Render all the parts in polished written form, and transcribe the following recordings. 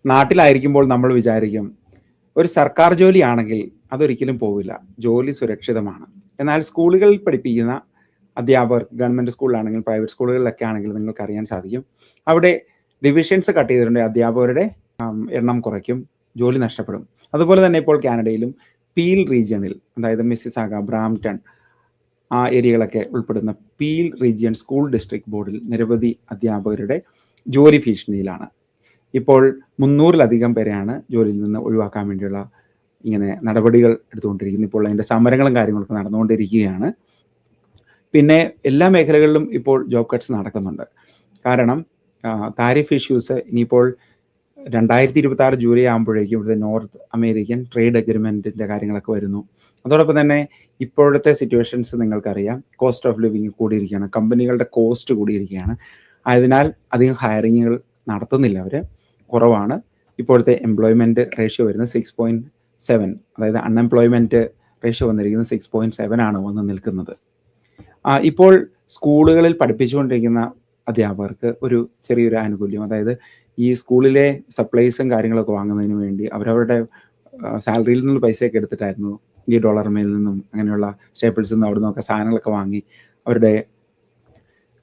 നാട്ടിലായിരിക്കുമ്പോൾ നമ്മൾ വിചാരിക്കും ഒരു സർക്കാർ ജോലിയാണെങ്കിൽ അതൊരിക്കലും പോവില്ല, ജോലി സുരക്ഷിതമാണ്. എന്നാൽ സ്കൂളുകളിൽ പഠിപ്പിക്കുന്ന അധ്യാപകർ, ഗവൺമെൻറ് സ്കൂളിലാണെങ്കിൽ പ്രൈവറ്റ് സ്കൂളുകളിലൊക്കെ ആണെങ്കിൽ നിങ്ങൾക്ക് അറിയാൻ സാധിക്കും, അവിടെ ഡിവിഷൻസ് കട്ട് ചെയ്തിട്ടുണ്ടെങ്കിൽ അധ്യാപകരുടെ എണ്ണം കുറയ്ക്കും, ജോലി നഷ്ടപ്പെടും. അതുപോലെ തന്നെ ഇപ്പോൾ കാനഡയിലും പീൽ റീജിയണിൽ, അതായത് മിസ്സിസാഗ, ബ്രാംപ്ടൺ ആ ഏരിയകളൊക്കെ ഉൾപ്പെടുന്ന പീൽ റീജിയൺ സ്കൂൾ ഡിസ്ട്രിക്ട് ബോർഡിൽ നിരവധി അധ്യാപകരുടെ ജോലി ഭീഷണിയിലാണ്. ഇപ്പോൾ 300-ലധികം പേരെയാണ് ജോലിയിൽ നിന്ന് ഒഴിവാക്കാൻ വേണ്ടിയുള്ള ഇങ്ങനെ നടപടികൾ എടുത്തുകൊണ്ടിരിക്കുന്നത്. ഇപ്പോൾ അതിൻ്റെ സമരങ്ങളും കാര്യങ്ങളൊക്കെ നടന്നുകൊണ്ടിരിക്കുകയാണ്. പിന്നെ എല്ലാ മേഖലകളിലും ഇപ്പോൾ ജോബ് കട്ട്സ് നടക്കുന്നുണ്ട്. കാരണം താരിഫ് ഇഷ്യൂസ് ഇനിയിപ്പോൾ 2026 ജൂലൈ ആകുമ്പോഴേക്കും ഇവിടുത്തെ നോർത്ത് അമേരിക്കൻ ട്രേഡ് അഗ്രിമെൻറ്റിൻ്റെ കാര്യങ്ങളൊക്കെ വരുന്നു. അതോടൊപ്പം തന്നെ ഇപ്പോഴത്തെ സിറ്റുവേഷൻസ് നിങ്ങൾക്കറിയാം, കോസ്റ്റ് ഓഫ് ലിവിങ് കൂടിയിരിക്കുകയാണ്, കമ്പനികളുടെ കോസ്റ്റ് കൂടിയിരിക്കുകയാണ്. അതിനാൽ അധികം ഹയറിങ്ങുകൾ നടത്തുന്നില്ല, അവർ കുറവാണ്. ഇപ്പോഴത്തെ എംപ്ലോയ്മെൻറ്റ് റേഷ്യോ വരുന്നത് 6.7, അതായത് അൺഎംപ്ലോയ്മെൻറ്റ് റേഷ്യോ വന്നിരിക്കുന്നത് 6.7 ആണ് വന്ന് നിൽക്കുന്നത്. ഇപ്പോൾ സ്കൂളുകളിൽ പഠിപ്പിച്ചുകൊണ്ടിരിക്കുന്ന അധ്യാപകർക്ക് ഒരു ചെറിയൊരു ആനുകൂല്യം, അതായത് ഈ സ്കൂളിലെ സപ്ലൈസും കാര്യങ്ങളൊക്കെ വാങ്ങുന്നതിന് വേണ്ടി അവരവരുടെ സാലറിയിൽ നിന്ന് പൈസയൊക്കെ എടുത്തിട്ടായിരുന്നു ഈ ഡോളർ മെയിൽ നിന്നും അങ്ങനെയുള്ള സ്റ്റേപ്പിൾസിൽ നിന്നും അവിടെ നിന്നൊക്കെ സാധനങ്ങളൊക്കെ വാങ്ങി അവരുടെ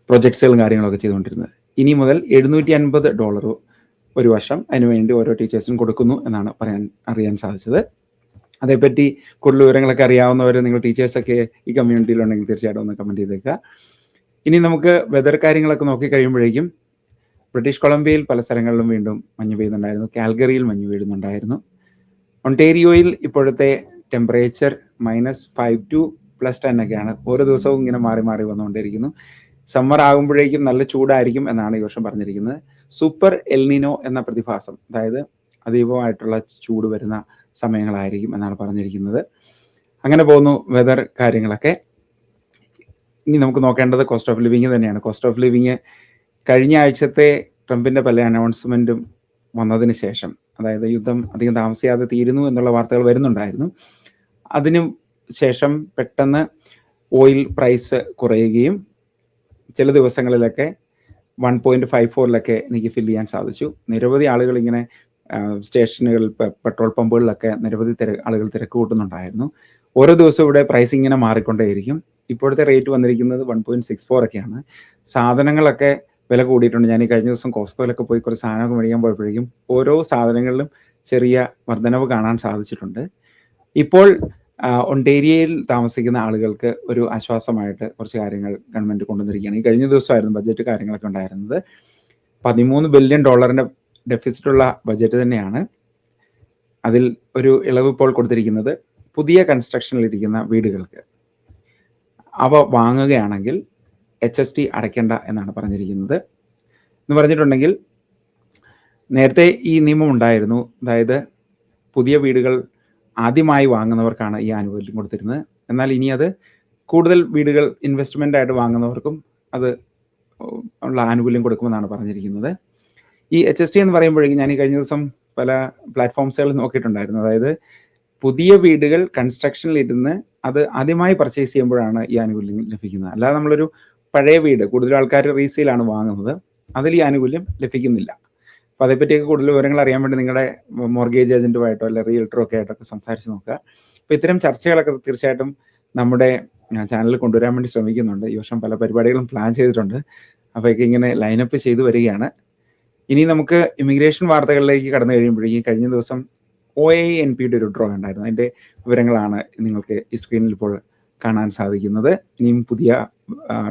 പ്രൊജക്ട്സുകളും കാര്യങ്ങളൊക്കെ ചെയ്തുകൊണ്ടിരുന്നത്. ഇനി മുതൽ $750 ഒരു വർഷം അതിനുവേണ്ടി ഓരോ ടീച്ചേഴ്സിനും കൊടുക്കുന്നു എന്നാണ് അറിയാൻ സാധിച്ചത്. അതേപ്പറ്റി കൂടുതൽ വിവരങ്ങളൊക്കെ അറിയാവുന്നവർ, നിങ്ങൾ ടീച്ചേഴ്സൊക്കെ ഈ കമ്മ്യൂണിറ്റിയിലുണ്ടെങ്കിൽ തീർച്ചയായിട്ടും ഒന്ന് കമൻറ്റ് ചെയ്തേക്കുക. ഇനി നമുക്ക് വെതർ കാര്യങ്ങളൊക്കെ നോക്കിക്കഴിയുമ്പോഴേക്കും ബ്രിട്ടീഷ് കൊളംബിയയിൽ പല സ്ഥലങ്ങളിലും വീണ്ടും മഞ്ഞ് പെയ്യുന്നുണ്ടായിരുന്നു, കാൽഗറിയിൽ മഞ്ഞ് വീഴുന്നുണ്ടായിരുന്നു. ഒണ്ടേരിയോയിൽ ഇപ്പോഴത്തെ ടെമ്പറേച്ചർ -5 to +10 ഒക്കെയാണ്. ഓരോ ദിവസവും ഇങ്ങനെ മാറി മാറി വന്നുകൊണ്ടിരിക്കുന്നു. സമ്മർ ആകുമ്പോഴേക്കും നല്ല ചൂടായിരിക്കും എന്നാണ് ഈ വർഷം പറഞ്ഞിരിക്കുന്നത്. സൂപ്പർ എൽനിനോ എന്ന പ്രതിഭാസം, അതായത് അതീവമായിട്ടുള്ള ചൂട് വരുന്ന സമയങ്ങളായിരിക്കും എന്നാണ് പറഞ്ഞിരിക്കുന്നത്. അങ്ങനെ പോകുന്നു വെതർ കാര്യങ്ങളൊക്കെ. ഇനി നമുക്ക് നോക്കേണ്ടത് കോസ്റ്റ് ഓഫ് ലിവിങ് തന്നെയാണ്. കോസ്റ്റ് ഓഫ് ലിവിങ് കഴിഞ്ഞ ആഴ്ചത്തെ ട്രംപിൻ്റെ പല അനൗൺസ്മെൻറ്റും വന്നതിന് ശേഷം, അതായത് യുദ്ധം അധികം താമസിയാതെ തീരുന്നു എന്നുള്ള വാർത്തകൾ വരുന്നുണ്ടായിരുന്നു, അതിനു ശേഷം പെട്ടെന്ന് ഓയിൽ പ്രൈസ് കുറയുകയും ചില ദിവസങ്ങളിലൊക്കെ 1.54 എനിക്ക് ഫില്ല് ചെയ്യാൻ സാധിച്ചു. നിരവധി ആളുകൾ ഇങ്ങനെ സ്റ്റേഷനുകളിൽ, പെട്രോൾ പമ്പുകളിലൊക്കെ നിരവധി ആളുകൾ തിരക്ക് കൂട്ടുന്നുണ്ടായിരുന്നു. ഓരോ ദിവസവും ഇവിടെ പ്രൈസ് ഇങ്ങനെ മാറിക്കൊണ്ടേയിരിക്കും. ഇപ്പോഴത്തെ റേറ്റ് വന്നിരിക്കുന്നത് 1.64 ഒക്കെയാണ്. സാധനങ്ങളൊക്കെ വില കൂടിയിട്ടുണ്ട്. ഞാൻ ഈ കഴിഞ്ഞ ദിവസം കോസ്കോയിലൊക്കെ പോയി കുറച്ച് സാധനമൊക്കെ മേടിക്കാൻ പോയപ്പോഴേക്കും ഓരോ സാധനങ്ങളിലും ചെറിയ വർധനവ് കാണാൻ സാധിച്ചിട്ടുണ്ട്. ഇപ്പോൾ ഒണ്ടേരിയയിൽ താമസിക്കുന്ന ആളുകൾക്ക് ഒരു ആശ്വാസമായിട്ട് കുറച്ച് കാര്യങ്ങൾ ഗവൺമെൻറ് കൊണ്ടുവന്നിരിക്കുകയാണ്. ഈ കഴിഞ്ഞ ദിവസമായിരുന്നു ബഡ്ജറ്റ് കാര്യങ്ങളൊക്കെ ഉണ്ടായിരുന്നത്. $13 ബില്യൺ ഡെഫിസിറ്റുള്ള ബഡ്ജറ്റ് തന്നെയാണ്. അതിൽ ഒരു ഇളവ് ഇപ്പോൾ കൊടുത്തിരിക്കുന്നത് പുതിയ കൺസ്ട്രക്ഷനിലിരിക്കുന്ന വീടുകൾക്ക് അവ വാങ്ങുകയാണെങ്കിൽ HST അടയ്ക്കേണ്ട എന്നാണ് പറഞ്ഞിരിക്കുന്നത്. എന്ന് പറഞ്ഞിട്ടുണ്ടെങ്കിൽ നേരത്തെ ഈ നിയമം ഉണ്ടായിരുന്നു, അതായത് പുതിയ വീടുകൾ ആദ്യമായി വാങ്ങുന്നവർക്കാണ് ഈ ആനുകൂല്യം കൊടുത്തിരുന്നത്. എന്നാൽ ഇനി അത് കൂടുതൽ വീടുകൾ ഇൻവെസ്റ്റ്മെൻ്റ് ആയിട്ട് വാങ്ങുന്നവർക്കും അത് ഉള്ള ആനുകൂല്യം കൊടുക്കുമെന്നാണ് പറഞ്ഞിരിക്കുന്നത്. ഈ HST എന്ന് പറയുമ്പോഴേക്കും ഞാൻ ഈ കഴിഞ്ഞ ദിവസം പല പ്ലാറ്റ്ഫോംസുകളിൽ നോക്കിയിട്ടുണ്ടായിരുന്നു. അതായത് പുതിയ വീടുകൾ കൺസ്ട്രക്ഷനിലിരുന്ന് അത് ആദ്യമായി പർച്ചേസ് ചെയ്യുമ്പോഴാണ് ഈ ആനുകൂല്യം ലഭിക്കുന്നത്. അല്ലാതെ നമ്മളൊരു പഴയ വീട് കൂടുതൽ ആൾക്കാർ റീസെയിലാണ് വാങ്ങുന്നത്, അതിൽ ഈ ആനുകൂല്യം ലഭിക്കുന്നില്ല. അപ്പോൾ അതേപ്പറ്റിയൊക്കെ കൂടുതൽ വിവരങ്ങൾ അറിയാൻ വേണ്ടി നിങ്ങളുടെ മോർഗേജ് ഏജൻറ്റുമായിട്ടോ അല്ലെങ്കിൽ റിയൽറ്ററോ ഒക്കെ ആയിട്ടൊക്കെ സംസാരിച്ച് നോക്കുക. അപ്പോൾ ഇത്തരം ചർച്ചകളൊക്കെ തീർച്ചയായിട്ടും നമ്മുടെ ചാനലിൽ കൊണ്ടുവരാൻ വേണ്ടി ശ്രമിക്കുന്നുണ്ട്. ഈ വർഷം പല പരിപാടികളും പ്ലാൻ ചെയ്തിട്ടുണ്ട്. അപ്പോഴൊക്കെ ഇങ്ങനെ ലൈനപ്പ് ചെയ്തു വരികയാണ്. ഇനി നമുക്ക് ഇമിഗ്രേഷൻ വാർത്തകളിലേക്ക് കടന്നു കഴിയുമ്പോഴേക്കും കഴിഞ്ഞ ദിവസം OANPയുടെ ഒരു ഡ്രോ ഉണ്ടായിരുന്നു. അതിൻ്റെ വിവരങ്ങളാണ് നിങ്ങൾക്ക് ഈ സ്ക്രീനിൽ ഇപ്പോൾ കാണാൻ സാധിക്കുന്നത്. ഇനിയും പുതിയ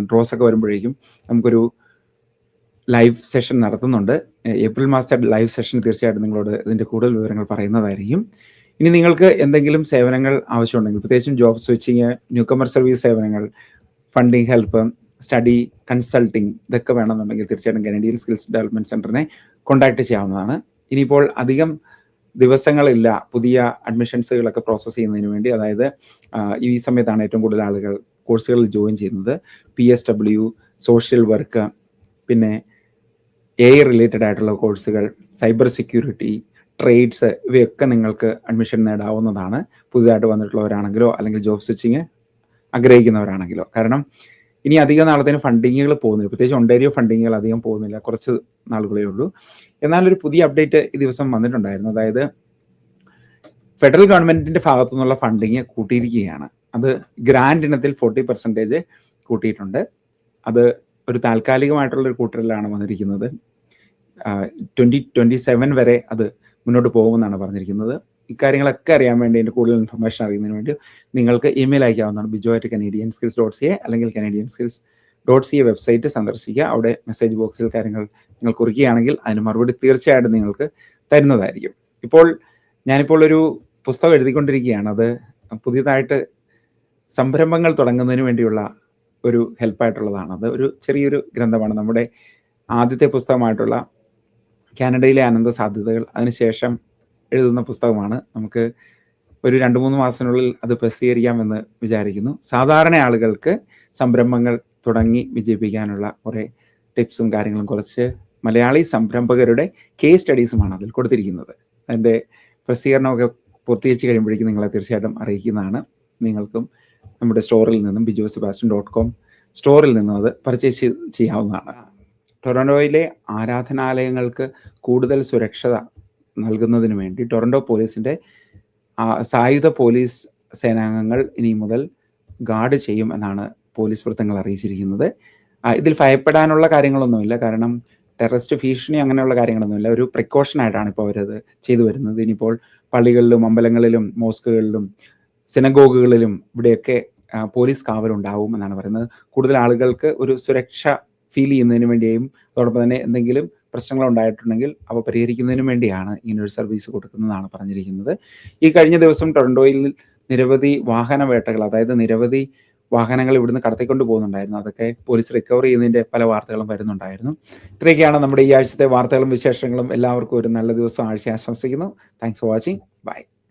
ഡ്രോസൊക്കെ വരുമ്പോഴേക്കും നമുക്കൊരു ലൈവ് സെഷൻ നടത്തുന്നുണ്ട്. ഏപ്രിൽ മാസത്തെ ലൈവ് സെഷൻ തീർച്ചയായിട്ടും നിങ്ങളോട് ഇതിൻ്റെ കൂടുതൽ വിവരങ്ങൾ പറയുന്നതായിരിക്കും. ഇനി നിങ്ങൾക്ക് എന്തെങ്കിലും സേവനങ്ങൾ ആവശ്യമുണ്ടെങ്കിൽ, പ്രത്യേകിച്ചും ജോബ് സ്വിച്ചിങ്, ന്യൂ കമർ സർവീസ് സേവനങ്ങൾ, ഫണ്ടിങ് ഹെൽപ്പ്, സ്റ്റഡി കൺസൾട്ടിങ്, ഇതൊക്കെ വേണമെന്നുണ്ടെങ്കിൽ തീർച്ചയായിട്ടും കനേഡിയൻ സ്കിൽസ് ഡെവലപ്മെൻറ്റ് സെൻറ്ററിനെ കോൺടാക്റ്റ് ചെയ്യാവുന്നതാണ്. ഇനിയിപ്പോൾ അധികം ദിവസങ്ങളില്ല പുതിയ അഡ്മിഷൻസുകളൊക്കെ പ്രോസസ്സ് ചെയ്യുന്നതിന് വേണ്ടി. അതായത് ഈ സമയത്താണ് ഏറ്റവും കൂടുതൽ ആളുകൾ കോഴ്സുകളിൽ ജോയിൻ ചെയ്യുന്നത്. PSW, സോഷ്യൽ വർക്ക്, പിന്നെ AI റിലേറ്റഡ് ആയിട്ടുള്ള കോഴ്സുകൾ, സൈബർ സെക്യൂരിറ്റി, ട്രേഡ്സ്, ഇവയൊക്കെ നിങ്ങൾക്ക് അഡ്മിഷൻ നേടാവുന്നതാണ്. പുതിയതായിട്ട് വന്നിട്ടുള്ളവരാണെങ്കിലോ അല്ലെങ്കിൽ ജോബ് സ്വിച്ചിങ് ആഗ്രഹിക്കുന്നവരാണെങ്കിലോ. കാരണം ഇനി അധികം നാളത്തേന് ഫണ്ടിങ്ങുകൾ പോകുന്നില്ല, പ്രത്യേകിച്ച് ഒണ്ടേരിയോ ഫണ്ടിങ്ങുകൾ അധികം പോകുന്നില്ല, കുറച്ച് നാളുകളേ ഉള്ളൂ. എന്നാൽ ഒരു പുതിയ അപ്ഡേറ്റ് ഈ ദിവസം വന്നിട്ടുണ്ടായിരുന്നു. അതായത് ഫെഡറൽ ഗവൺമെന്റിന്റെ ഭാഗത്തു നിന്നുള്ള ഫണ്ടിങ് കൂട്ടിയിരിക്കുകയാണ്. അത് ഗ്രാൻഡ് ഇനത്തിൽ 40% കൂട്ടിയിട്ടുണ്ട്. അത് ഒരു താൽക്കാലികമായിട്ടുള്ള ഒരു കൂട്ടലിലാണ് വന്നിരിക്കുന്നത്. 2027 വരെ അത് മുന്നോട്ട് പോകുമെന്നാണ് പറഞ്ഞിരിക്കുന്നത്. ഇക്കാര്യങ്ങളൊക്കെ അറിയാൻ വേണ്ടി, അതിൻ്റെ കൂടുതൽ ഇൻഫർമേഷൻ അറിയുന്നതിന് വേണ്ടി നിങ്ങൾക്ക് ഇമെയിൽ അയക്കാവുന്നതാണ്, bijo@canadianskills.ca അല്ലെങ്കിൽ canadianskills.ca വെബ്സൈറ്റ് സന്ദർശിക്കുക. അവിടെ മെസ്സേജ് ബോക്സിൽ കാര്യങ്ങൾ നിങ്ങൾ കുറിക്കുകയാണെങ്കിൽ അതിന് മറുപടി തീർച്ചയായിട്ടും നിങ്ങൾക്ക് തരുന്നതായിരിക്കും. ഞാനിപ്പോൾ ഒരു പുസ്തകം എഴുതിക്കൊണ്ടിരിക്കുകയാണ്. അത് പുതിയതായിട്ട് സംരംഭങ്ങൾ തുടങ്ങുന്നതിന് വേണ്ടിയുള്ള ഒരു ഹെൽപ്പായിട്ടുള്ളതാണ്. അത് ഒരു ചെറിയൊരു ഗ്രന്ഥമാണ്. നമ്മുടെ ആദ്യത്തെ പുസ്തകമായിട്ടുള്ള കാനഡയിലെ അനന്ത സാധ്യതകൾ അതിനുശേഷം എഴുതുന്ന പുസ്തകമാണ്. നമുക്ക് ഒരു 2-3 മാസത്തിനുള്ളിൽ അത് പ്രസിദ്ധീകരിക്കാമെന്ന് വിചാരിക്കുന്നു. സാധാരണ ആളുകൾക്ക് സംരംഭങ്ങൾ തുടങ്ങി വിജയിപ്പിക്കാനുള്ള കുറേ ടിപ്സും കാര്യങ്ങളും, കുറച്ച് മലയാളി സംരംഭകരുടെ കേസ് സ്റ്റഡീസുമാണ് അതിൽ കൊടുത്തിരിക്കുന്നത്. അതിൻ്റെ പ്രസിദ്ധീകരണമൊക്കെ പൂർത്തീകരിച്ച് കഴിയുമ്പോഴേക്കും നിങ്ങളെ തീർച്ചയായിട്ടും അറിയിക്കുന്നതാണ്. നിങ്ങൾക്കും നമ്മുടെ സ്റ്റോറിൽ നിന്നും bijosebastian.com സ്റ്റോറിൽ നിന്നും അത് പർച്ചേസ് ചെയ്യാവുന്നതാണ്. ടൊറൻറ്റോയിലെ ആരാധനാലയങ്ങൾക്ക് കൂടുതൽ സുരക്ഷ നൽകുന്നതിന് വേണ്ടി ടൊറൻറ്റോ പോലീസിൻ്റെ സായുധ പോലീസ് സേനാംഗങ്ങൾ ഇനി മുതൽ ഗാർഡ് ചെയ്യും എന്നാണ് പോലീസ് വൃത്തങ്ങൾ അറിയിച്ചിരിക്കുന്നത്. ഇതിൽ ഭയപ്പെടാനുള്ള കാര്യങ്ങളൊന്നുമില്ല, കാരണം ടെററിസ്റ്റ് ഭീഷണി അങ്ങനെയുള്ള കാര്യങ്ങളൊന്നുമില്ല. ഒരു പ്രിക്കോഷനായിട്ടാണ് ഇപ്പോൾ അവരത് ചെയ്തു വരുന്നത്. ഇനിയിപ്പോൾ പള്ളികളിലും അമ്പലങ്ങളിലും മോസ്കുകളിലും സിനഗോഗുകളിലും ഇവിടെയൊക്കെ പോലീസ് കാവലുണ്ടാവും എന്നാണ് പറയുന്നത്. കൂടുതൽ ആളുകൾക്ക് ഒരു സുരക്ഷ ഫീൽ ചെയ്യുന്നതിന് വേണ്ടിയും അതോടൊപ്പം തന്നെ എന്തെങ്കിലും പ്രശ്നങ്ങൾ ഉണ്ടായിട്ടുണ്ടെങ്കിൽ അവ പരിഹരിക്കുന്നതിനും വേണ്ടിയാണ് ഇങ്ങനൊരു സർവീസ് കൊടുക്കുന്നതാണ് പറഞ്ഞിരിക്കുന്നത്. ഈ കഴിഞ്ഞ ദിവസം ടൊറൻറ്റോയിൽ നിരവധി വാഹന വേട്ടകൾ, അതായത് നിരവധി വാഹനങ്ങൾ ഇവിടുന്ന് കടത്തിക്കൊണ്ട് പോകുന്നുണ്ടായിരുന്നു. അതൊക്കെ പോലീസ് റിക്കവർ ചെയ്യുന്നതിൻ്റെ പല വാർത്തകളും വരുന്നുണ്ടായിരുന്നു. ഇത്രയൊക്കെയാണ് നമ്മുടെ ഈ ആഴ്ചത്തെ വാർത്തകളും വിശേഷങ്ങളും. എല്ലാവർക്കും ഒരു നല്ല ദിവസം, ആഴ്ച ആശംസിക്കുന്നു. Thanks for watching. ബൈ.